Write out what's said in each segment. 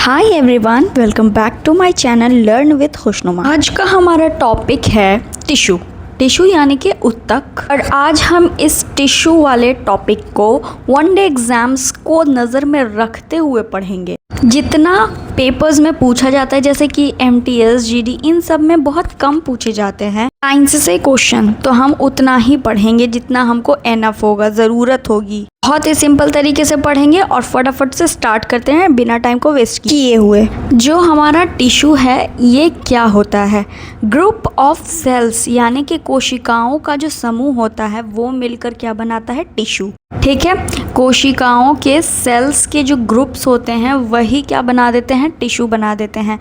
Hi everyone, welcome back to my channel learn with Khushnuma. आज का हमारा टॉपिक है टिश्यू यानी कि ऊतक। और आज हम इस टिश्यू वाले टॉपिक को वनडे एग्जाम्स को नज़र में रखते हुए पढ़ेंगे। जितना पेपर्स में पूछा जाता है जैसे कि MTS, GD, इन सब में बहुत कम पूछे जाते हैं साइंस से क्वेश्चन, तो हम उतना ही पढ़ेंगे जितना हमको एनफ होगा, ज़रूरत होगी। बहुत ही सिंपल तरीके से पढ़ेंगे और फटाफट से स्टार्ट करते हैं बिना टाइम को वेस्ट किए हुए। जो हमारा टिश्यू है ये क्या होता है? ग्रुप ऑफ सेल्स यानी कि कोशिकाओं का जो समूह होता है वो मिलकर क्या बनाता है? टिश्यू। ठीक है, कोशिकाओं के सेल्स के जो ग्रुप्स होते हैं वही क्या बना देते हैं? टिश्यू बना देते हैं।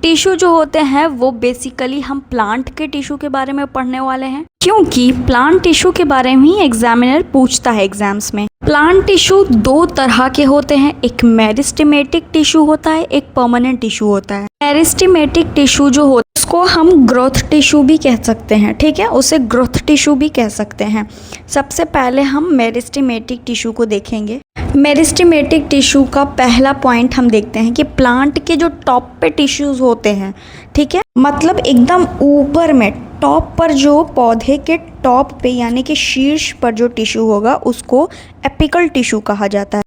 टिश्यू जो होते हैं वो बेसिकली हम प्लांट के टिश्यू के बारे में पढ़ने वाले हैं, क्योंकि प्लांट टिश्यू के बारे में ही एग्जामिनर पूछता है एग्जाम्स में। प्लांट टिश्यू दो तरह के होते हैं, एक मेरिस्टेमेटिक टिश्यू होता है, एक परमानेंट टिश्यू होता है। मेरिस्टेमेटिक टिश्यू जो होता है उसको हम ग्रोथ टिश्यू भी कह सकते हैं। ठीक है, उसे ग्रोथ टिश्यू भी कह सकते हैं। सबसे पहले हम मेरिस्टेमेटिक टिश्यू को देखेंगे। मेरिस्टेमेटिक टिश्यू का पहला पॉइंट हम देखते हैं कि प्लांट के जो टॉप पे टिश्यूज होते हैं, ठीक है, मतलब एकदम ऊपर में टॉप पर जो पौधे के टॉप पे यानी कि शीर्ष पर जो टिश्यू होगा उसको एपिकल टिश्यू कहा जाता है।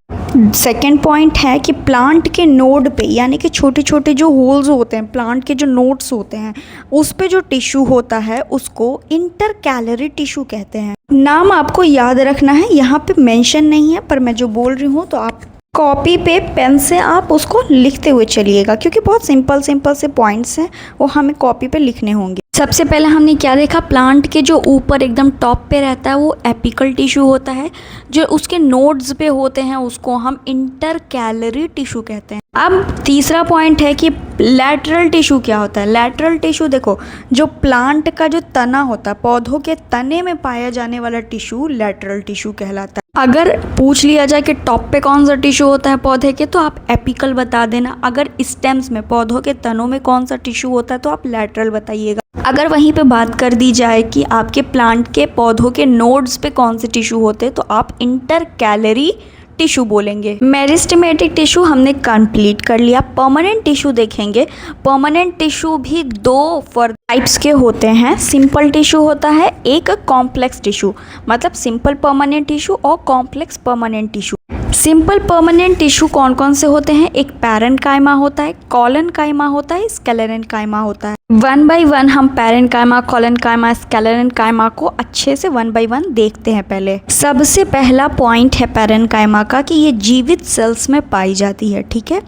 सेकेंड पॉइंट है कि प्लांट के नोड पे यानी कि छोटे छोटे जो होल्स होते हैं, प्लांट के जो नोड्स होते हैं, उस पे जो टिश्यू होता है उसको इंटरकैलरी टिश्यू कहते हैं। नाम आपको याद रखना है, यहाँ पे मेंशन नहीं है पर मैं जो बोल रही हूँ तो आप कॉपी पे पेन से आप उसको लिखते हुए चलिएगा, क्योंकि बहुत सिंपल से पॉइंट्स हैं वो हमें कॉपी पे लिखने होंगे। सबसे पहले हमने क्या देखा? प्लांट के जो ऊपर एकदम टॉप पे रहता है वो एपिकल टिश्यू होता है, जो उसके नोड्स पे होते हैं उसको हम इंटरकैलरी टिश्यू कहते हैं। अब तीसरा पॉइंट है कि लैटरल टिश्यू क्या होता है? लैटरल टिश्यू देखो, जो प्लांट का जो तना होता है, पौधों के तने में पाया जाने वाला टिश्यू लैटरल टिश्यू कहलाता है। अगर पूछ लिया जाए कि टॉप पे कौन सा टिश्यू होता है पौधे के, तो आप एपिकल बता देना। अगर स्टेम्स में, पौधों के तनों में कौन सा टिश्यू होता है तो आप लैटरल बताइएगा। अगर वहीं पे बात कर दी जाए कि आपके प्लांट के पौधों के नोड्स पे कौन से टिश्यू होते हैं तो आप इंटरकैलरी टिश्यू बोलेंगे। मेरिस्टेमेटिक टिश्यू हमने कंप्लीट कर लिया। परमानेंट टिश्यू देखेंगे। परमानेंट टिश्यू भी दो टाइप्स के होते हैं। सिंपल टिश्यू होता है, एक कॉम्प्लेक्स टिश्यू, मतलब सिंपल परमानेंट टिश्यू और complex permanent tissue. Simple permanent tissue कौन कौन से होते हैं? एक पैरेन्काइमा होता है, कॉलनकाइमा होता है, स्क्लेरेन्काइमा होता है। वन बाय वन हम पैरेन्काइमा, कॉलनकाइमा, स्क्लेरेन्काइमा को अच्छे से वन बाय वन देखते हैं। पहले सबसे पहला पॉइंट है पैरेन्काइमा का कि ये जीवित सेल्स में पाई जाती है। ठीक है,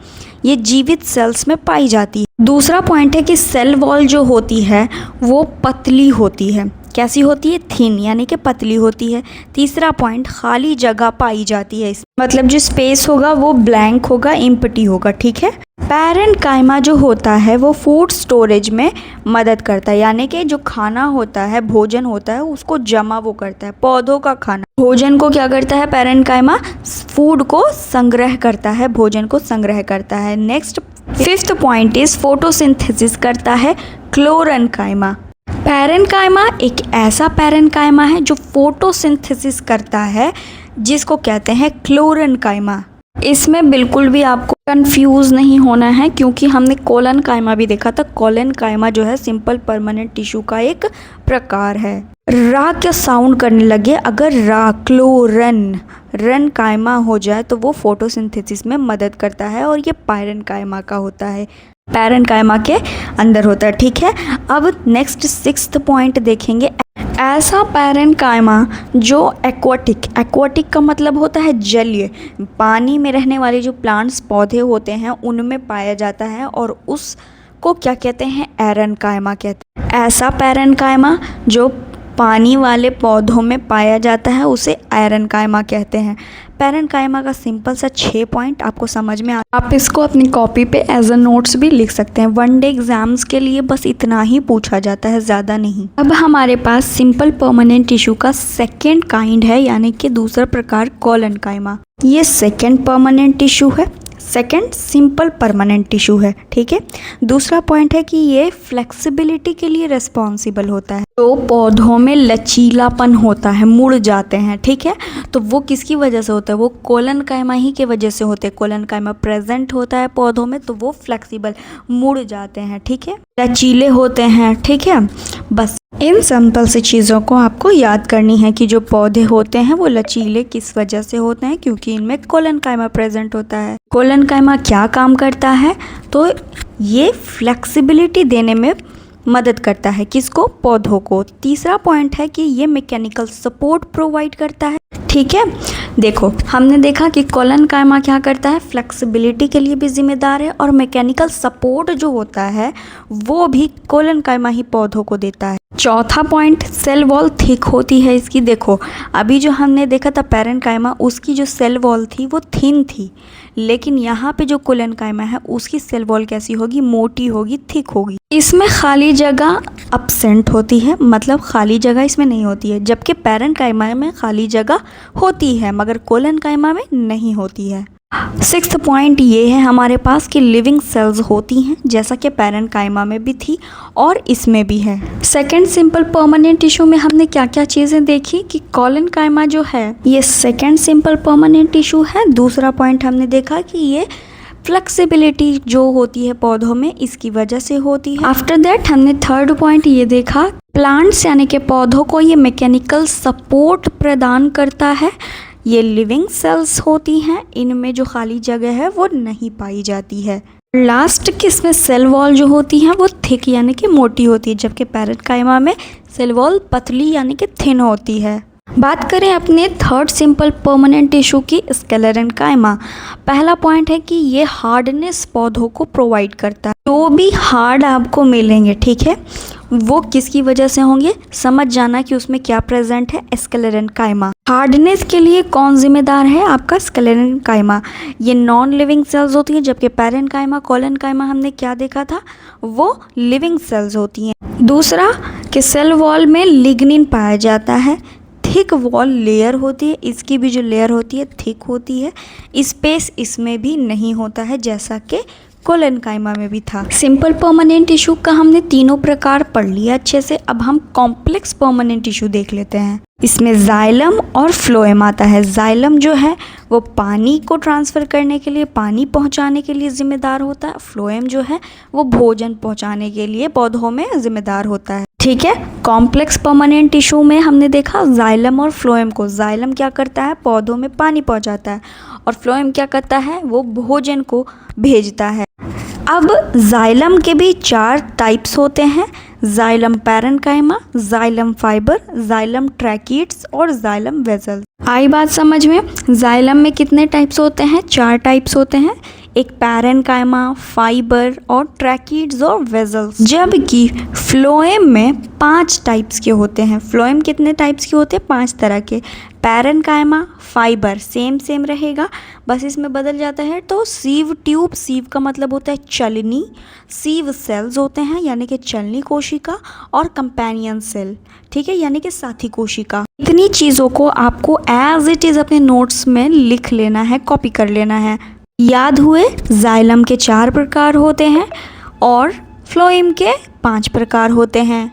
ये जीवित सेल्स में पाई जाती है। दूसरा पॉइंट है कि सेल वॉल जो होती है वो पतली होती है। कैसी होती है? थिन, यानी कि पतली होती है। तीसरा पॉइंट, खाली जगह पाई जाती है, मतलब जो स्पेस होगा वो ब्लैंक होगा, एम्प्टी होगा। ठीक है, पैरेन्काइमा जो होता है वो फूड स्टोरेज में मदद करता है, यानी कि जो खाना होता है, भोजन होता है, उसको जमा वो करता है। पौधों का खाना, भोजन को क्या करता है? पैरेन्काइमा फूड को संग्रह करता है, भोजन को संग्रह करता है। Next fifth point is photosynthesis करता है क्लोरेन्काइमा। पैरेन्काइमा एक ऐसा पैरेन्काइमा है जो फोटोसिंथेसिस करता है, जिसको कहते हैं क्लोरेन्काइमा। इसमें बिल्कुल भी आपको कंफ्यूज नहीं होना है, क्योंकि हमने कोलनकाइमा भी देखा था। कोलनकाइमा जो है सिंपल परमानेंट टिश्यू का एक प्रकार है। रा क्या साउंड करने लगे, अगर रा क्लोरन रन कायमा हो जाए तो वो फोटोसिंथेसिस में मदद करता है और ये पैरेन्काइमा का होता है, पैरेन्काइमा के अंदर होता है। ठीक है, अब नेक्स्ट सिक्स्थ पॉइंट देखेंगे। ऐसा पैरेन्काइमा जो एक्वाटिक का मतलब होता है जलीय, पानी में रहने वाले जो प्लांट्स, पौधे होते हैं उनमें पाया जाता है और उसको क्या कहते हैं? एरेन्काइमा कहते हैं। ऐसा पैरेन्काइमा जो पानी वाले पौधों में पाया जाता है उसे एरेन्काइमा कहते हैं। पैरेन्काइमा का सिंपल सा 6 पॉइंट आपको समझ में आप इसको अपनी कॉपी पे एज अ नोट्स भी लिख सकते हैं। वनडे एग्जाम्स के लिए बस इतना ही पूछा जाता है, ज़्यादा नहीं। अब हमारे पास सिंपल परमानेंट टिश्यू का सेकेंड काइंड है, यानी कि दूसरा प्रकार कोलनकाइमा। ये सेकेंड परमानेंट टिश्यू है। सेकंड सिंपल परमानेंट टिश्यू है, ठीक है। दूसरा पॉइंट है कि ये फ्लेक्सिबिलिटी के लिए रिस्पॉन्सिबल होता है। तो पौधों में लचीलापन होता है, मुड़ जाते हैं, ठीक है। तो वो किसकी वजह से होता है? वो कोलन कायमा ही के वजह से होते हैं। कोलन कायमा प्रेजेंट होता है पौधों में तो वो फ्लेक्सिबल मुड़ जाते हैं, ठीक है, लचीले होते हैं, ठीक है। बस इन सिंपल सी चीज़ों को आपको याद करनी है कि जो पौधे होते हैं वो लचीले किस वजह से होते हैं, क्योंकि इनमें कोलन कायमा प्रेजेंट होता है। कोलन कायमा क्या काम करता है? तो ये फ्लेक्सिबिलिटी देने में मदद करता है, किसको? पौधों को। तीसरा पॉइंट है कि ये मैकेनिकल सपोर्ट प्रोवाइड करता है, ठीक है। देखो, हमने देखा कि कोलन कायमा क्या करता है, फ्लेक्सिबिलिटी के लिए भी जिम्मेदार है, और मैकेनिकल सपोर्ट जो होता है वो भी कोलन कायमा ही पौधों को देता है। चौथा पॉइंट, सेल वॉल थिक होती है इसकी। देखो, अभी जो हमने देखा था पैरेंट कायमा, उसकी जो सेल वॉल थी वो थिन थी, लेकिन यहाँ पे जो कोलन कायमा है उसकी सेल वॉल कैसी होगी? मोटी होगी, थिक होगी। इसमें खाली जगह अपसेंट होती है, मतलब खाली जगह इसमें नहीं होती है, जबकि पैरेंट कायमा में खाली जगह होती है मगर कोलन कायमा में नहीं होती है। सिक्स्थ पॉइंट ये है हमारे पास कि लिविंग सेल्स होती हैं, जैसा कि पैरेंट कायमा में भी थी और इसमें भी है। सेकंड सिंपल परमानेंट टिश्यू में हमने क्या क्या चीज़ें देखी कि कोलन कायमा जो है ये सेकंड सिंपल परमानेंट टिश्यू है। दूसरा पॉइंट हमने देखा कि ये फ्लेक्सिबिलिटी जो होती है पौधों में इसकी वजह से होती है। आफ्टर दैट हमने थर्ड पॉइंट ये देखा, प्लांट्स यानी कि पौधों को ये मैकेनिकल सपोर्ट प्रदान करता है। ये लिविंग सेल्स होती हैं, इनमें जो खाली जगह है वो नहीं पाई जाती है। लास्ट किस में सेल वॉल जो होती हैं वो थिक यानी कि मोटी होती है, जबकि पैरेंट कायमा में सेल वॉल पतली यानी कि थिन होती है। बात करें अपने थर्ड सिंपल परमानेंट टिश्यू की, स्क्लेरन कायमा। पहला पॉइंट है कि ये हार्डनेस पौधों को प्रोवाइड करता है। जो भी हार्ड आपको मिलेंगे, ठीक है, वो किसकी वजह से होंगे? समझ जाना कि उसमें क्या प्रेजेंट है, स्क्लेरन कायमा। हार्डनेस के लिए कौन जिम्मेदार है? आपका स्क्लेरन कायमा। ये नॉन लिविंग सेल्स होती हैं, जबकि पैरेंट कायमा, कोलन कायमा हमने क्या देखा था, वो लिविंग सेल्स होती हैं। दूसरा कि सेल वॉल में लिग्निन पाया जाता है। थिक वॉल लेयर होती है, इसकी भी जो लेयर होती है थिक होती है। स्पेस इसमें भी नहीं होता है, जैसा कि कोलन कायमा में भी था। सिंपल परमानेंट टिश्यू का हमने तीनों प्रकार पढ़ लिया अच्छे से। अब हम कॉम्प्लेक्स परमानेंट टिश्यू देख लेते हैं। इसमें जाइलम और फ्लोएम आता है। जाइलम जो है वो पानी को ट्रांसफ़र करने के लिए, पानी पहुंचाने के लिए ज़िम्मेदार होता है। फ्लोएम जो है वो भोजन पहुंचाने के लिए पौधों में ज़िम्मेदार होता है, ठीक है। कॉम्प्लेक्स परमानेंट टिश्यू में हमने देखा जाइलम और फ्लोएम को। जाइलम क्या करता है? पौधों में पानी पहुंचाता है, और फ्लोएम क्या करता है? वो भोजन को भेजता है। अब जाइलम के भी 4 टाइप्स होते हैं, xylem parenchyma, xylem fibre, xylem tracheids और जाइलम वेजल्स। आई बात समझ में? जाइलम में कितने टाइप्स होते हैं? 4 टाइप्स होते हैं, एक पैरेन्काइमा, फाइबर और ट्रैकिड्स और वेजल्स। जबकि फ्लोएम में 5 टाइप्स के होते हैं। फ्लोएम कितने टाइप्स के होते हैं? 5 तरह के। पैरेन्काइमा, फाइबर सेम रहेगा, बस इसमें बदल जाता है। तो सीव ट्यूब, सीव का मतलब होता है चलनी, सीव सेल्स होते हैं यानी कि चलनी कोशिका, और कंपेनियन सेल, ठीक है, यानी कि साथी कोशिका। इतनी चीज़ों को आपको एज इट इज़ अपने नोट्स में लिख लेना है, कॉपी कर लेना है। याद हुए? जाइलम के 4 प्रकार होते हैं और फ्लोएम के 5 प्रकार होते हैं।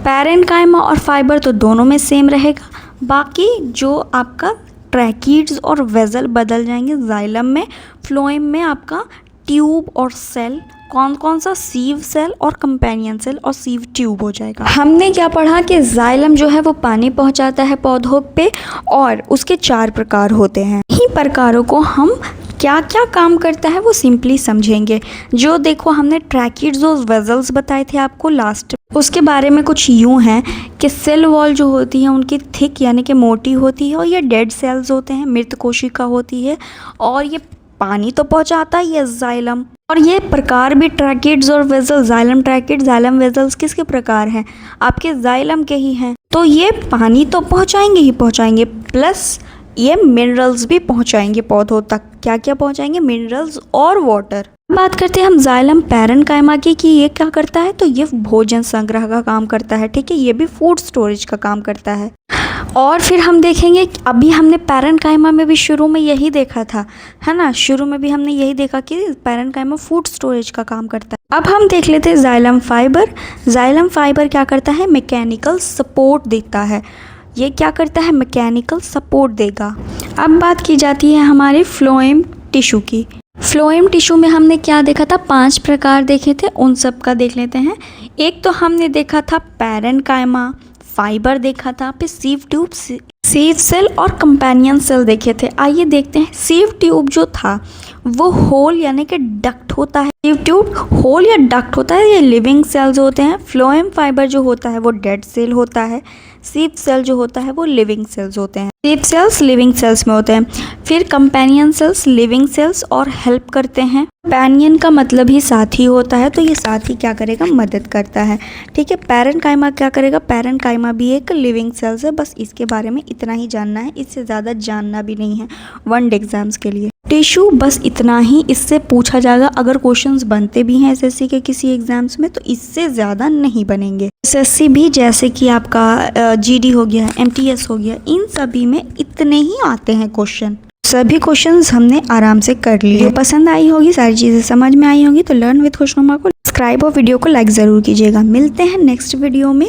पैरेन्काइमा और फाइबर तो दोनों में सेम रहेगा, बाकी जो आपका ट्रैकिड्स और वेजल बदल जाएंगे। जाइलम में, फ्लोएम में आपका ट्यूब और सेल, कौन कौन सा? सीव सेल और कंपेनियन सेल और सीव ट्यूब हो जाएगा। हमने क्या पढ़ा कि जाइलम जो है वो पानी पहुंचाता है पौधों पे, और उसके 4 प्रकार होते हैं। इन्हीं प्रकारों को हम क्या क्या काम करता है वो सिंपली समझेंगे। जो देखो हमने ट्रैकिड्स और वेजल्स बताए थे आपको लास्ट, उसके बारे में कुछ यूँ हैं कि सेल वॉल जो होती है उनकी थिक यानी कि मोटी होती है, और ये डेड सेल्स होते हैं, मृत कोशिका होती है, और ये पानी तो पहुंचाता ही है जाइलम। और ये प्रकार भी ट्रैकिड्स और vessel, xylem tracheid, xylem vessels किसके प्रकार हैं? आपके जाइलम के ही हैं। तो ये पानी तो पहुंचाएंगे ही पहुंचाएंगे, प्लस ये मिनरल्स भी पहुंचाएंगे पौधों तक। क्या क्या पहुंचाएंगे? मिनरल्स और वाटर। बात करते हैं हम जाइलम पैरेन्काइमा की कि ये क्या करता है, तो ये भोजन संग्रह का काम करता है, ठीक है, ये भी फूड स्टोरेज का काम करता है। और फिर हम देखेंगे अभी हमने पैरेन्काइमा में भी शुरू में यही देखा था, है ना, शुरू में भी हमने यही देखा कि पैरेन्काइमा फूड स्टोरेज का काम करता है। अब हम देख लेते हैं जाइलम फाइबर। जाइलम फाइबर क्या करता है, मैकेनिकल सपोर्ट देता है। ये क्या करता है, मैकेनिकल सपोर्ट देगा। अब बात की जाती है हमारे फ्लोएम टिश्यू की। फ्लोएम टिश्यू में हमने क्या देखा था, 5 प्रकार देखे थे, उन सब का देख लेते हैं। एक तो हमने देखा था पैरेन्काइमा, फाइबर देखा था, फिर सीव ट्यूब, सीव सेल और कंपेनियन सेल देखे थे। आइए देखते हैं। सीव ट्यूब जो था वो होल यानी कि डक्ट होता है। सीव ट्यूब होल या डक्ट होता है, ये लिविंग सेल्स होते हैं। फ्लोएम फाइबर जो होता है वो डेड सेल होता है। सीव सेल जो होता है वो लिविंग सेल्स होते हैं। सीव सेल्स लिविंग सेल्स में होते हैं। फिर कंपेनियन सेल्स लिविंग सेल्स और हेल्प करते हैं। कंपेनियन का मतलब ही साथी होता है, तो ये साथी क्या करेगा, मदद करता है। ठीक है। पैरेन्काइमा क्या करेगा, पैरेन्काइमा भी एक लिविंग सेल्स है। बस इसके बारे में इतना ही जानना है, इससे ज़्यादा जानना भी नहीं है वन एग्जाम्स के लिए। टिश्यू बस इतना ही, इससे पूछा जाएगा। अगर क्वेश्चंस बनते भी हैं एसएससी के किसी एग्जाम्स में तो इससे ज़्यादा नहीं बनेंगे। एसएससी भी जैसे कि आपका जीडी हो गया, एमटीएस हो गया, इन सभी में इतने ही आते हैं क्वेश्चन। सभी क्वेश्चंस हमने आराम से कर लिए। पसंद आई होगी, सारी चीज़ें समझ में आई होगी तो लर्न विद खुशनुमा को सब्सक्राइब और वीडियो को लाइक ज़रूर कीजिएगा। मिलते हैं नेक्स्ट वीडियो में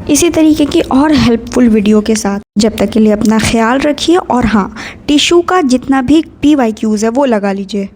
इसी तरीके की और हेल्पफुल वीडियो के साथ। जब तक के लिए अपना ख्याल रखिए और हाँ, टिश्यू का जितना भी PYQs है वो लगा लीजिए।